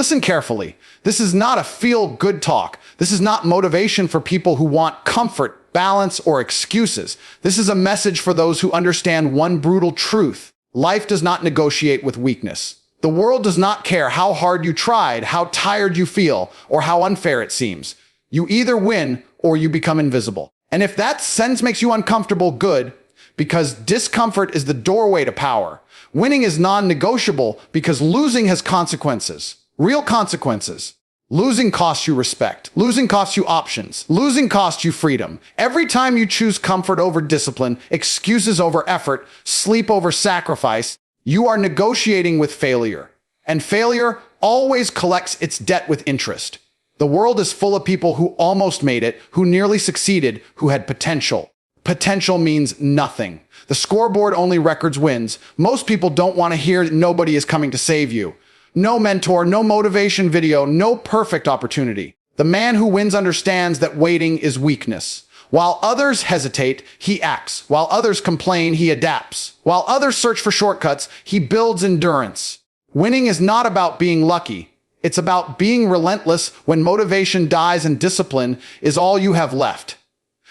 Listen carefully. This is not a feel-good talk. This is not motivation for people who want comfort, balance, or excuses. This is a message for those who understand one brutal truth. Life does not negotiate with weakness. The world does not care how hard you tried, how tired you feel, or how unfair it seems. You either win or you become invisible. And if that sentence makes you uncomfortable, good, because discomfort is the doorway to power. Winning is non-negotiable because losing has consequences. Real consequences. Losing costs you respect. Losing costs you options. Losing costs you freedom. Every time you choose comfort over discipline, excuses over effort, sleep over sacrifice, you are negotiating with failure. And failure always collects its debt with interest. The world is full of people who almost made it, who nearly succeeded, who had potential. Potential means nothing. The scoreboard only records wins. Most people don't want to hear nobody is coming to save you. No mentor, no motivation video, no perfect opportunity. The man who wins understands that waiting is weakness. While others hesitate, he acts. While others complain, he adapts. While others search for shortcuts, he builds endurance. Winning is not about being lucky. It's about being relentless when motivation dies and discipline is all you have left.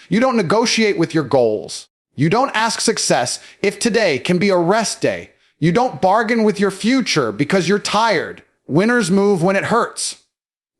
You don't negotiate with your goals. You don't ask success if today can be a rest day. You don't bargain with your future because you're tired. Winners move when it hurts.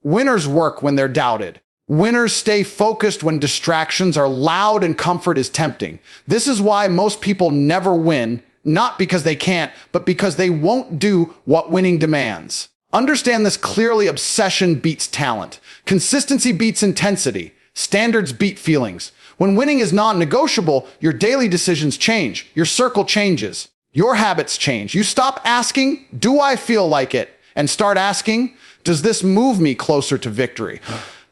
Winners work when they're doubted. Winners stay focused when distractions are loud and comfort is tempting. This is why most people never win, not because they can't, but because they won't do what winning demands. Understand this clearly: obsession beats talent. Consistency beats intensity. Standards beat feelings. When winning is non-negotiable, your daily decisions change. Your circle changes. Your habits change. You stop asking, "Do I feel like it?" and start asking, "Does this move me closer to victory?"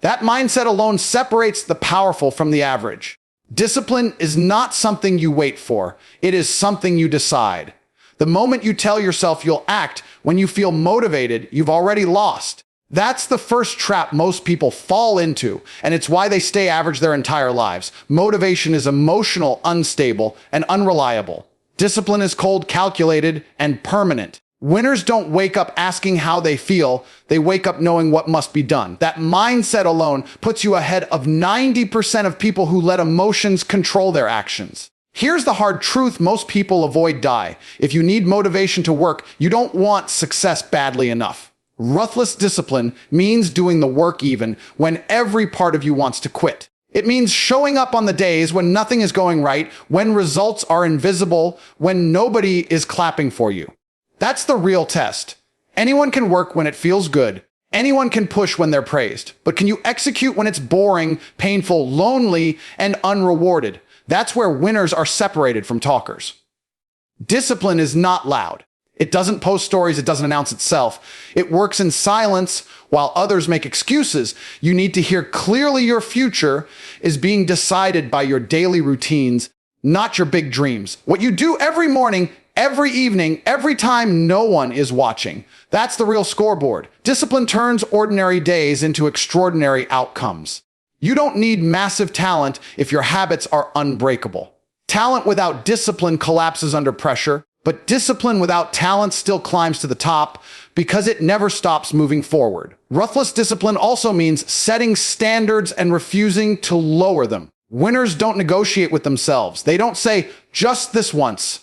That mindset alone separates the powerful from the average. Discipline is not something you wait for. It is something you decide. The moment you tell yourself you'll act when you feel motivated, you've already lost. That's the first trap most people fall into, and it's why they stay average their entire lives. Motivation is emotional, unstable, and unreliable. Discipline is cold, calculated, and permanent. Winners don't wake up asking how they feel. They wake up knowing what must be done. That mindset alone puts you ahead of 90% of people who let emotions control their actions. Here's the hard truth most people avoid die. If you need motivation to work, you don't want success badly enough. Ruthless discipline means doing the work even when every part of you wants to quit. It means showing up on the days when nothing is going right, when results are invisible, when nobody is clapping for you. That's the real test. Anyone can work when it feels good. Anyone can push when they're praised. But can you execute when it's boring, painful, lonely, and unrewarded? That's where winners are separated from talkers. Discipline is not loud. It doesn't post stories. It doesn't announce itself. It works in silence while others make excuses. You need to hear clearly your future is being decided by your daily routines, not your big dreams. What you do every morning, every evening, every time no one is watching. That's the real scoreboard. Discipline turns ordinary days into extraordinary outcomes. You don't need massive talent if your habits are unbreakable. Talent without discipline collapses under pressure, but discipline without talent still climbs to the top because it never stops moving forward. Ruthless discipline also means setting standards and refusing to lower them. Winners don't negotiate with themselves. They don't say, "Just this once,"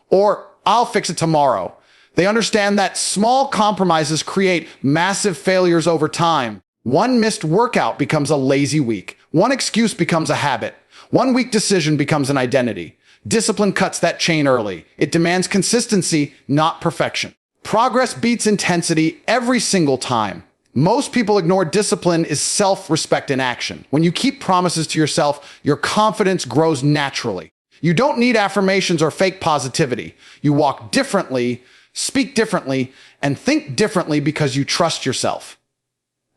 or "I'll fix it tomorrow." They understand that small compromises create massive failures over time. One missed workout becomes a lazy week. One excuse becomes a habit. One weak decision becomes an identity. Discipline cuts that chain early. It demands consistency, not perfection. Progress beats intensity every single time. Most people ignore discipline is self-respect in action. When you keep promises to yourself, your confidence grows naturally. You don't need affirmations or fake positivity. You walk differently, speak differently, and think differently because you trust yourself.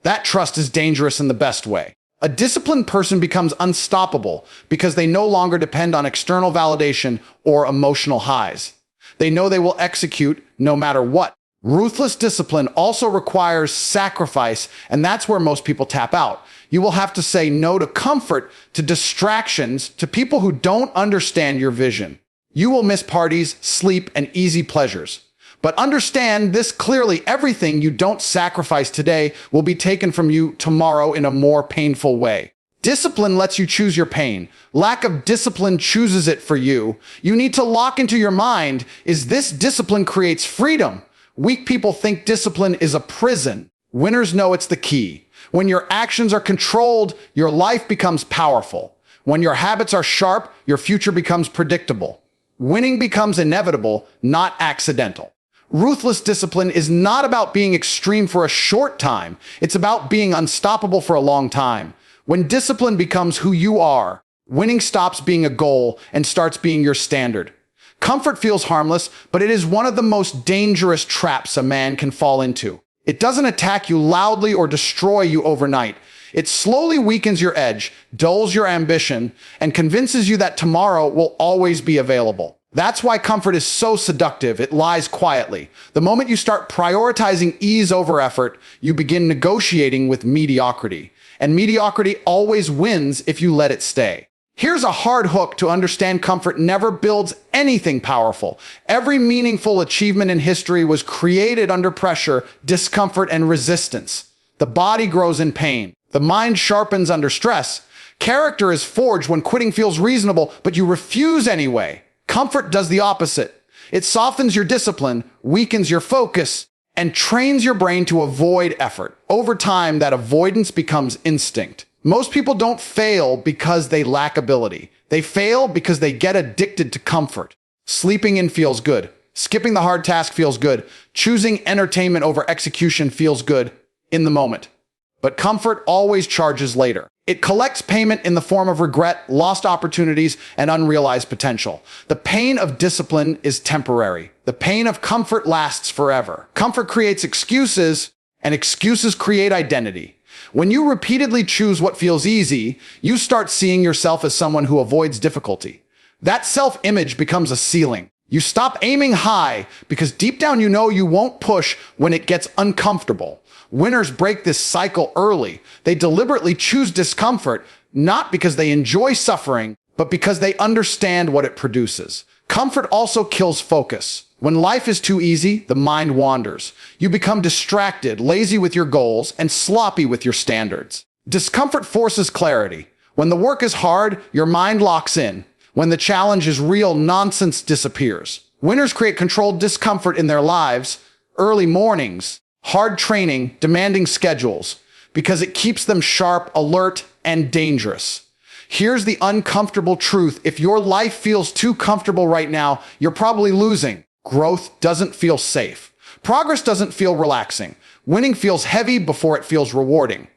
That trust is dangerous in the best way. A disciplined person becomes unstoppable because they no longer depend on external validation or emotional highs. They know they will execute no matter what. Ruthless discipline also requires sacrifice, and that's where most people tap out. You will have to say no to comfort, to distractions, to people who don't understand your vision. You will miss parties, sleep, and easy pleasures. But understand this clearly: everything you don't sacrifice today will be taken from you tomorrow in a more painful way. Discipline lets you choose your pain. Lack of discipline chooses it for you. You need to lock into your mind, is this discipline creates freedom? Weak people think discipline is a prison. Winners know it's the key. When your actions are controlled, your life becomes powerful. When your habits are sharp, your future becomes predictable. Winning becomes inevitable, not accidental. Ruthless discipline is not about being extreme for a short time. It's about being unstoppable for a long time. When discipline becomes who you are, winning stops being a goal and starts being your standard. Comfort feels harmless, but it is one of the most dangerous traps a man can fall into. It doesn't attack you loudly or destroy you overnight. It slowly weakens your edge, dulls your ambition, and convinces you that tomorrow will always be available. That's why comfort is so seductive. It lies quietly. The moment you start prioritizing ease over effort, you begin negotiating with mediocrity. And mediocrity always wins if you let it stay. Here's a hard hook to understand: comfort never builds anything powerful. Every meaningful achievement in history was created under pressure, discomfort, and resistance. The body grows in pain. The mind sharpens under stress. Character is forged when quitting feels reasonable, but you refuse anyway. Comfort does the opposite. It softens your discipline, weakens your focus, and trains your brain to avoid effort. Over time, that avoidance becomes instinct. Most people don't fail because they lack ability. They fail because they get addicted to comfort. Sleeping in feels good. Skipping the hard task feels good. Choosing entertainment over execution feels good in the moment. But comfort always charges later. It collects payment in the form of regret, lost opportunities, and unrealized potential. The pain of discipline is temporary. The pain of comfort lasts forever. Comfort creates excuses, and excuses create identity. When you repeatedly choose what feels easy, you start seeing yourself as someone who avoids difficulty. That self-image becomes a ceiling. You stop aiming high because deep down you know you won't push when it gets uncomfortable. Winners break this cycle early. They deliberately choose discomfort, not because they enjoy suffering, but because they understand what it produces. Comfort also kills focus. When life is too easy, the mind wanders. You become distracted, lazy with your goals, and sloppy with your standards. Discomfort forces clarity. When the work is hard, your mind locks in. When the challenge is real, nonsense disappears. Winners create controlled discomfort in their lives: early mornings, hard training, demanding schedules, because it keeps them sharp, alert, and dangerous. Here's the uncomfortable truth: if your life feels too comfortable right now, you're probably losing. Growth doesn't feel safe. Progress doesn't feel relaxing. Winning feels heavy before it feels rewarding.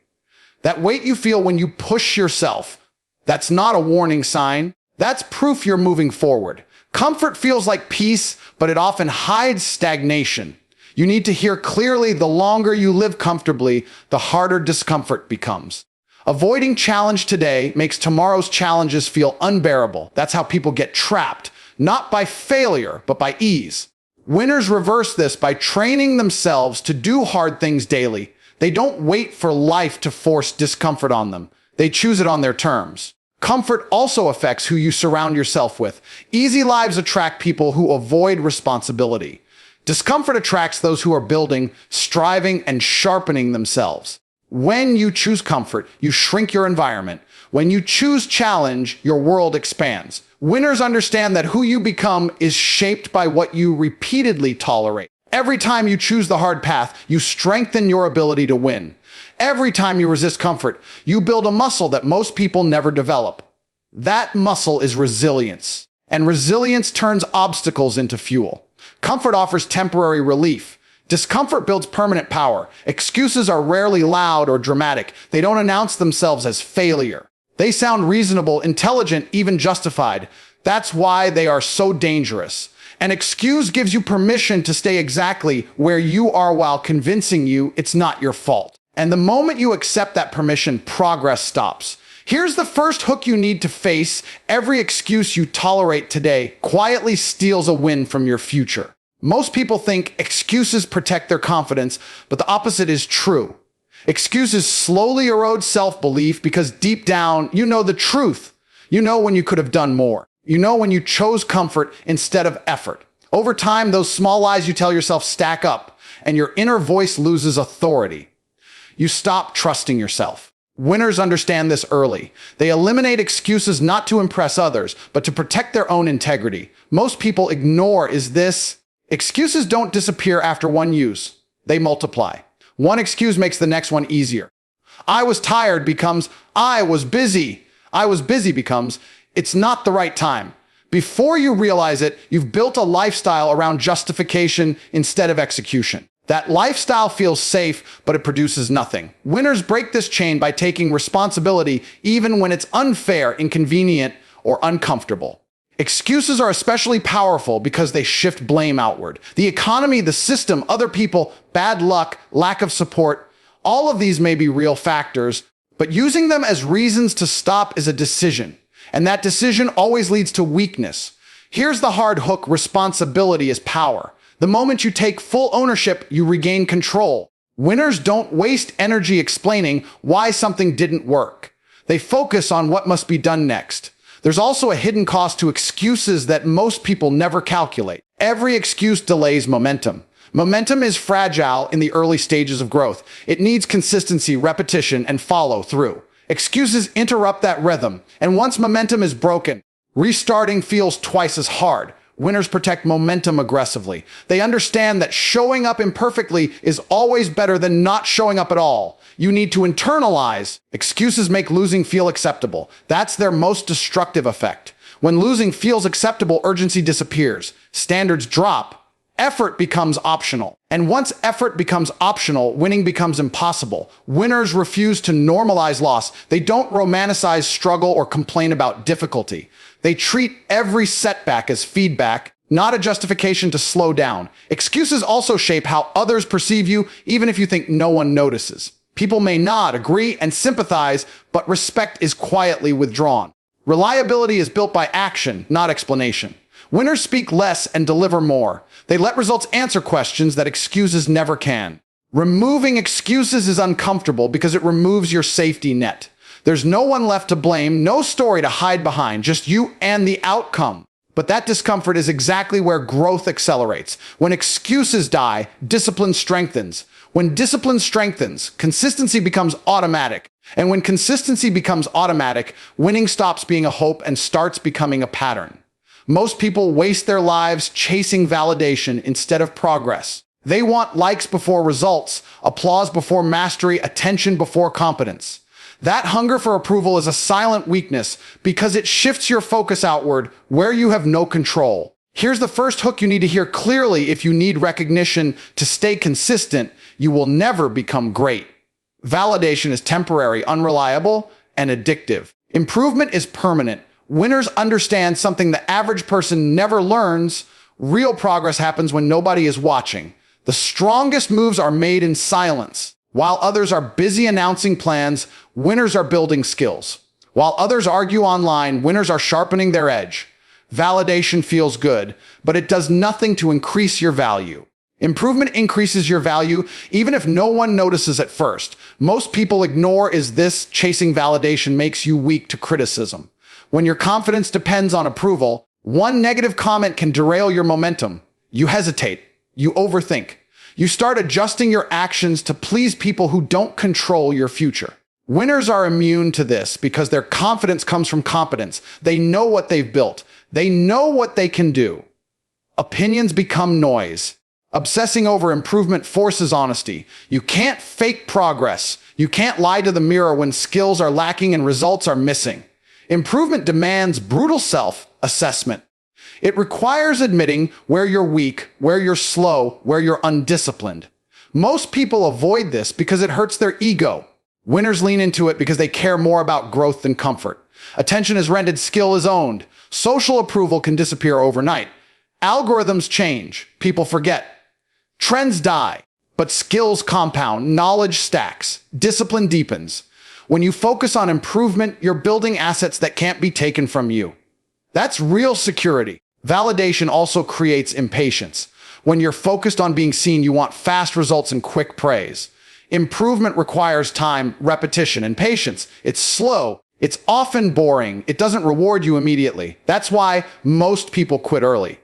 That weight you feel when you push yourself, that's not a warning sign. That's proof you're moving forward. Comfort feels like peace, but it often hides stagnation. You need to hear clearly: the longer you live comfortably, the harder discomfort becomes. Avoiding challenge today makes tomorrow's challenges feel unbearable. That's how people get trapped, not by failure, but by ease. Winners reverse this by training themselves to do hard things daily. They don't wait for life to force discomfort on them. They choose it on their terms. Comfort also affects who you surround yourself with. Easy lives attract people who avoid responsibility. Discomfort attracts those who are building, striving, and sharpening themselves. When you choose comfort, you shrink your environment. When you choose challenge, your world expands. Winners understand that who you become is shaped by what you repeatedly tolerate. Every time you choose the hard path, you strengthen your ability to win. Every time you resist comfort, you build a muscle that most people never develop. That muscle is resilience, and resilience turns obstacles into fuel. Comfort offers temporary relief. Discomfort builds permanent power. Excuses are rarely loud or dramatic. They don't announce themselves as failure. They sound reasonable, intelligent, even justified. That's why they are so dangerous. An excuse gives you permission to stay exactly where you are while convincing you it's not your fault. And the moment you accept that permission, progress stops. Here's the first hook you need to face: every excuse you tolerate today quietly steals a win from your future. Most people think excuses protect their confidence, but the opposite is true. Excuses slowly erode self-belief because deep down, you know the truth. You know when you could have done more. You know when you chose comfort instead of effort. Over time, those small lies you tell yourself stack up, and your inner voice loses authority. You stop trusting yourself. Winners understand this early. They eliminate excuses not to impress others, but to protect their own integrity. Most people ignore is this: excuses don't disappear after one use. They multiply. One excuse makes the next one easier. I was tired becomes I was busy. I was busy becomes it's not the right time. Before you realize it, you've built a lifestyle around justification instead of execution. That lifestyle feels safe, but it produces nothing. Winners break this chain by taking responsibility even when it's unfair, inconvenient, or uncomfortable. Excuses are especially powerful because they shift blame outward. The economy, the system, other people, bad luck, lack of support, all of these may be real factors, but using them as reasons to stop is a decision. And that decision always leads to weakness. Here's the hard hook: responsibility is power. The moment you take full ownership, you regain control. Winners don't waste energy explaining why something didn't work. They focus on what must be done next. There's also a hidden cost to excuses that most people never calculate. Every excuse delays momentum. Momentum is fragile in the early stages of growth. It needs consistency, repetition, and follow through. Excuses interrupt that rhythm, and once momentum is broken, restarting feels twice as hard. Winners protect momentum aggressively. They understand that showing up imperfectly is always better than not showing up at all. You need to internalize. Excuses make losing feel acceptable. That's their most destructive effect. When losing feels acceptable, urgency disappears. Standards drop. Effort becomes optional. And once effort becomes optional, winning becomes impossible. Winners refuse to normalize loss. They don't romanticize struggle or complain about difficulty. They treat every setback as feedback, not a justification to slow down. Excuses also shape how others perceive you, even if you think no one notices. People may nod, agree, and sympathize, but respect is quietly withdrawn. Reliability is built by action, not explanation. Winners speak less and deliver more. They let results answer questions that excuses never can. Removing excuses is uncomfortable because it removes your safety net. There's no one left to blame, no story to hide behind, just you and the outcome. But that discomfort is exactly where growth accelerates. When excuses die, discipline strengthens. When discipline strengthens, consistency becomes automatic. And when consistency becomes automatic, winning stops being a hope and starts becoming a pattern. Most people waste their lives chasing validation instead of progress. They want likes before results, applause before mastery, attention before competence. That hunger for approval is a silent weakness because it shifts your focus outward where you have no control. Here's the first hook you need to hear clearly if you need recognition to stay consistent. You will never become great. Validation is temporary, unreliable, and addictive. Improvement is permanent. Winners understand something the average person never learns. Real progress happens when nobody is watching. The strongest moves are made in silence. While others are busy announcing plans, winners are building skills. While others argue online, winners are sharpening their edge. Validation feels good, but it does nothing to increase your value. Improvement increases your value even if no one notices at first. Most people ignore is this: chasing validation makes you weak to criticism. When your confidence depends on approval, one negative comment can derail your momentum. You hesitate. You overthink. You start adjusting your actions to please people who don't control your future. Winners are immune to this because their confidence comes from competence. They know what they've built. They know what they can do. Opinions become noise. Obsessing over improvement forces honesty. You can't fake progress. You can't lie to the mirror when skills are lacking and results are missing. Improvement demands brutal self-assessment. It requires admitting where you're weak, where you're slow, where you're undisciplined. Most people avoid this because it hurts their ego. Winners lean into it because they care more about growth than comfort. Attention is rented, skill is owned. Social approval can disappear overnight. Algorithms change, people forget. Trends die, but skills compound, knowledge stacks, discipline deepens. When you focus on improvement, you're building assets that can't be taken from you. That's real security. Validation also creates impatience. When you're focused on being seen, you want fast results and quick praise. Improvement requires time, repetition, and patience. It's slow. It's often boring. It doesn't reward you immediately. That's why most people quit early.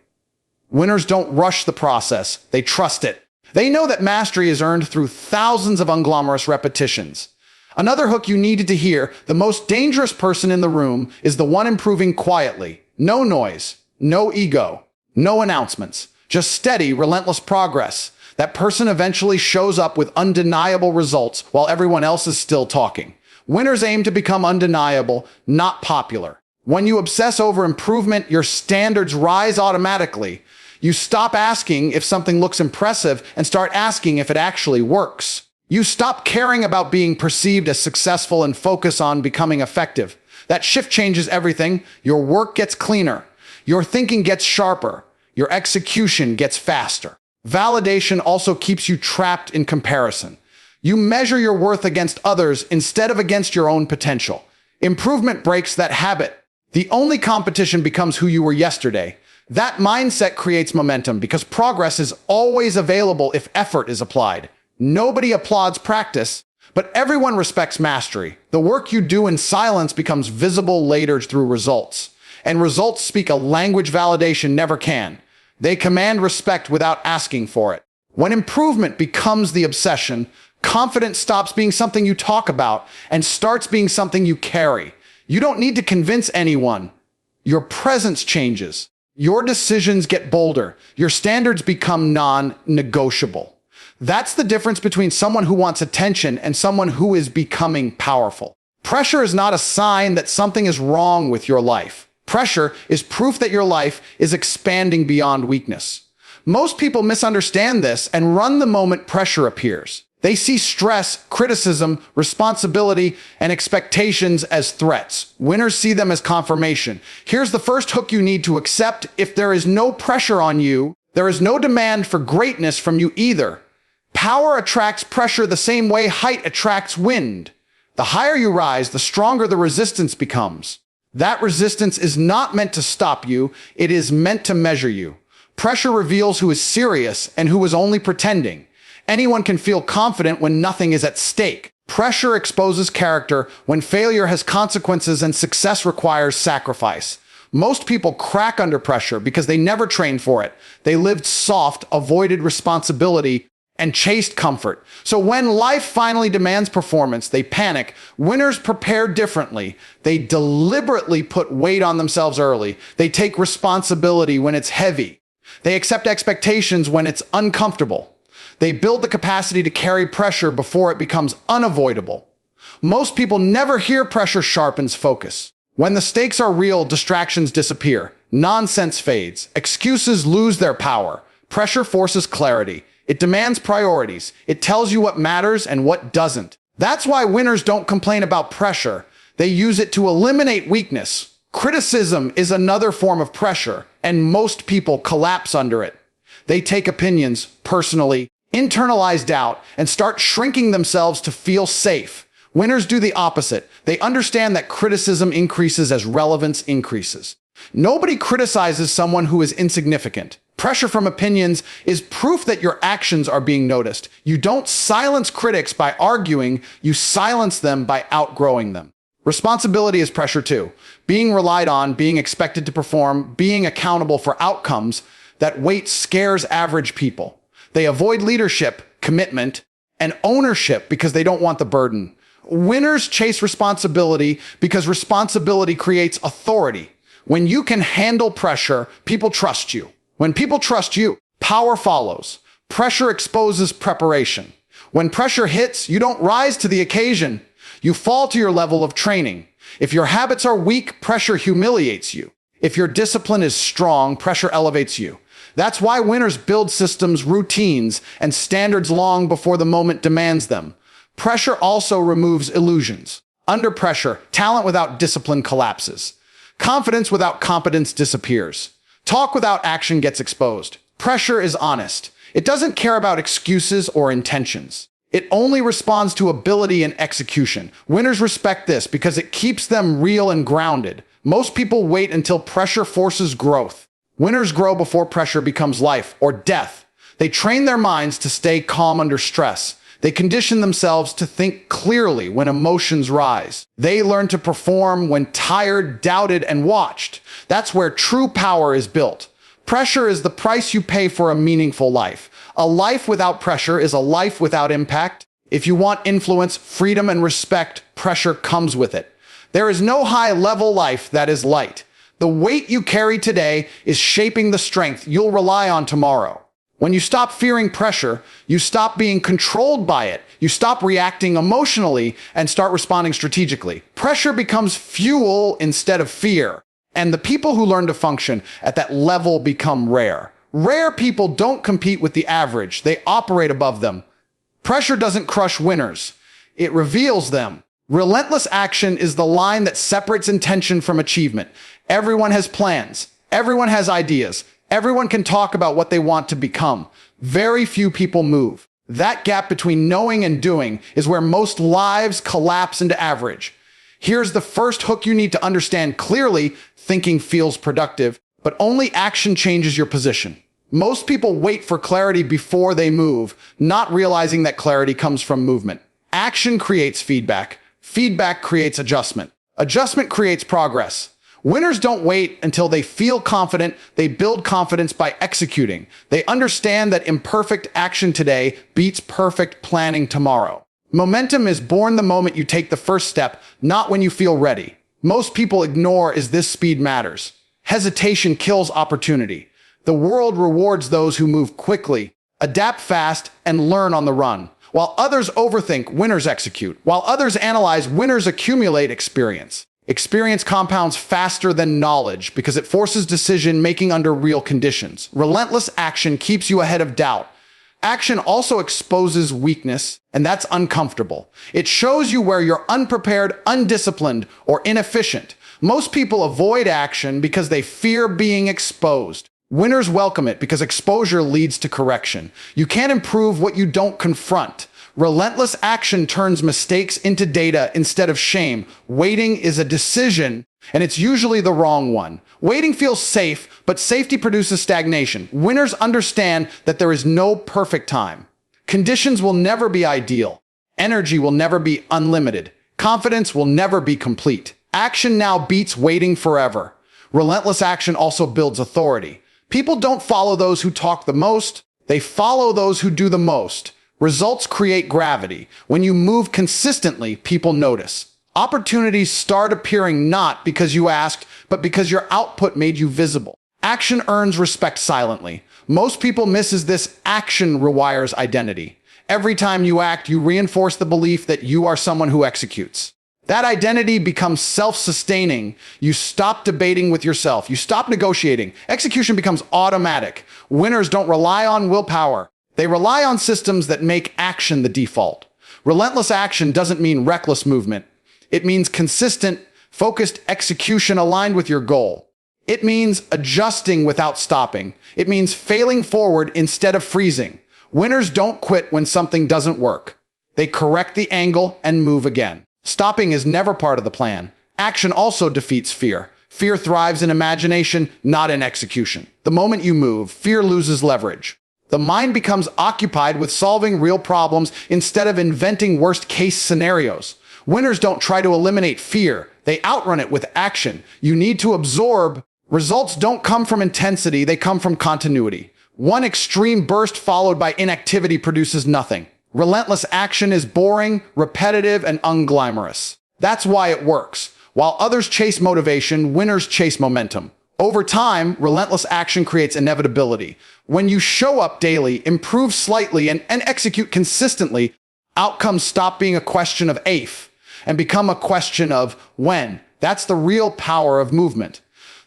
Winners don't rush the process, they trust it. They know that mastery is earned through thousands of unglamorous repetitions. Another hook you needed to hear: the most dangerous person in the room is the one improving quietly. No noise, no ego, no announcements, just steady, relentless progress. That person eventually shows up with undeniable results while everyone else is still talking. Winners aim to become undeniable, not popular. When you obsess over improvement, your standards rise automatically. You stop asking if something looks impressive and start asking if it actually works. You stop caring about being perceived as successful and focus on becoming effective. That shift changes everything. Your work gets cleaner. Your thinking gets sharper. Your execution gets faster. Validation also keeps you trapped in comparison. You measure your worth against others instead of against your own potential. Improvement breaks that habit. The only competition becomes who you were yesterday. That mindset creates momentum because progress is always available if effort is applied. Nobody applauds practice, but everyone respects mastery. The work you do in silence becomes visible later through results. And results speak a language validation never can. They command respect without asking for it. When improvement becomes the obsession, confidence stops being something you talk about and starts being something you carry. You don't need to convince anyone. Your presence changes. Your decisions get bolder. Your standards become non-negotiable. That's the difference between someone who wants attention and someone who is becoming powerful. Pressure is not a sign that something is wrong with your life. Pressure is proof that your life is expanding beyond weakness. Most people misunderstand this and run the moment pressure appears. They see stress, criticism, responsibility, and expectations as threats. Winners see them as confirmation. Here's the first hook you need to accept: if there is no pressure on you, there is no demand for greatness from you either. Power attracts pressure the same way height attracts wind. The higher you rise, the stronger the resistance becomes. That resistance is not meant to stop you, it is meant to measure you. Pressure reveals who is serious and who is only pretending. Anyone can feel confident when nothing is at stake. Pressure exposes character when failure has consequences and success requires sacrifice. Most people crack under pressure because they never trained for it. They lived soft, avoided responsibility, and chased comfort. So when life finally demands performance, they panic. Winners prepare differently. They deliberately put weight on themselves early. They take responsibility when it's heavy. They accept expectations when it's uncomfortable. They build the capacity to carry pressure before it becomes unavoidable. Most people never hear pressure sharpens focus. When the stakes are real, distractions disappear. Nonsense fades. Excuses lose their power. Pressure forces clarity. It demands priorities. It tells you what matters and what doesn't. That's why winners don't complain about pressure. They use it to eliminate weakness. Criticism is another form of pressure, and most people collapse under it. They take opinions personally, internalize doubt, and start shrinking themselves to feel safe. Winners do the opposite. They understand that criticism increases as relevance increases. Nobody criticizes someone who is insignificant. Pressure from opinions is proof that your actions are being noticed. You don't silence critics by arguing, you silence them by outgrowing them. Responsibility is pressure too. Being relied on, being expected to perform, being accountable for outcomes. That weight scares average people. They avoid leadership, commitment, and ownership because they don't want the burden. Winners chase responsibility because responsibility creates authority. When you can handle pressure, people trust you. When people trust you, power follows. Pressure exposes preparation. When pressure hits, you don't rise to the occasion. You fall to your level of training. If your habits are weak, pressure humiliates you. If your discipline is strong, pressure elevates you. That's why winners build systems, routines, and standards long before the moment demands them. Pressure also removes illusions. Under pressure, talent without discipline collapses. Confidence without competence disappears. Talk without action gets exposed. Pressure is honest. It doesn't care about excuses or intentions. It only responds to ability and execution. Winners respect this because it keeps them real and grounded. Most people wait until pressure forces growth. Winners grow before pressure becomes life or death. They train their minds to stay calm under stress. They condition themselves to think clearly when emotions rise. They learn to perform when tired, doubted, and watched. That's where true power is built. Pressure is the price you pay for a meaningful life. A life without pressure is a life without impact. If you want influence, freedom, and respect, pressure comes with it. There is no high-level life that is light. The weight you carry today is shaping the strength you'll rely on tomorrow. When you stop fearing pressure, you stop being controlled by it. You stop reacting emotionally and start responding strategically. Pressure becomes fuel instead of fear. And the people who learn to function at that level become rare. Rare people don't compete with the average. They operate above them. Pressure doesn't crush winners. It reveals them. Relentless action is the line that separates intention from achievement. Everyone has plans. Everyone has ideas. Everyone can talk about what they want to become. Very few people move. That gap between knowing and doing is where most lives collapse into average. Here's the first hook you need to understand clearly. Thinking feels productive, but only action changes your position. Most people wait for clarity before they move, not realizing that clarity comes from movement. Action creates feedback. Feedback creates adjustment. Adjustment creates progress. Winners don't wait until they feel confident. They build confidence by executing. They understand that imperfect action today beats perfect planning tomorrow. Momentum is born the moment you take the first step, not when you feel ready. Most people ignore is this speed matters. Hesitation kills opportunity. The world rewards those who move quickly, adapt fast, and learn on the run. While others overthink, winners execute. While others analyze, winners accumulate experience. Experience compounds faster than knowledge because it forces decision-making under real conditions. Relentless action keeps you ahead of doubt. Action also exposes weakness, and that's uncomfortable. It shows you where you're unprepared, undisciplined, or inefficient. Most people avoid action because they fear being exposed. Winners welcome it because exposure leads to correction. You can't improve what you don't confront. Relentless action turns mistakes into data instead of shame. Waiting is a decision, and it's usually the wrong one. Waiting feels safe, but safety produces stagnation. Winners understand that there is no perfect time. Conditions will never be ideal. Energy will never be unlimited. Confidence will never be complete. Action now beats waiting forever. Relentless action also builds authority. People don't follow those who talk the most. They follow those who do the most. Results create gravity. When you move consistently, people notice. Opportunities start appearing not because you asked, but because your output made you visible. Action earns respect silently. Most people misses this. Action rewires identity. Every time you act, you reinforce the belief that you are someone who executes. That identity becomes self-sustaining. You stop debating with yourself. You stop negotiating. Execution becomes automatic. Winners don't rely on willpower. They rely on systems that make action the default. Relentless action doesn't mean reckless movement. It means consistent, focused execution aligned with your goal. It means adjusting without stopping. It means failing forward instead of freezing. Winners don't quit when something doesn't work. They correct the angle and move again. Stopping is never part of the plan. Action also defeats fear. Fear thrives in imagination, not in execution. The moment you move, fear loses leverage. The mind becomes occupied with solving real problems instead of inventing worst-case scenarios. Winners don't try to eliminate fear. They outrun it with action. You need to absorb. Results don't come from intensity. They come from continuity. One extreme burst followed by inactivity produces nothing. Relentless action is boring, repetitive, and unglamorous. That's why it works. While others chase motivation, winners chase momentum. Over time, relentless action creates inevitability. When you show up daily, improve slightly, and execute consistently, outcomes stop being a question of if and become a question of when. That's the real power of movement.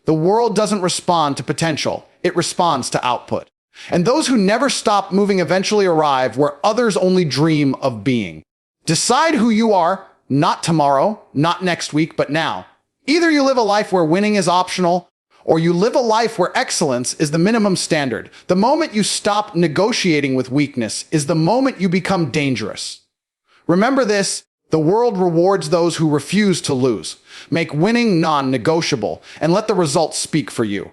The world doesn't respond to potential. It responds to output. And those who never stop moving eventually arrive where others only dream of being. Decide who you are, not tomorrow, not next week, but now. Either you live a life where winning is optional, or you live a life where excellence is the minimum standard. The moment you stop negotiating with weakness is the moment you become dangerous. Remember this, the world rewards those who refuse to lose. Make winning non-negotiable and let the results speak for you.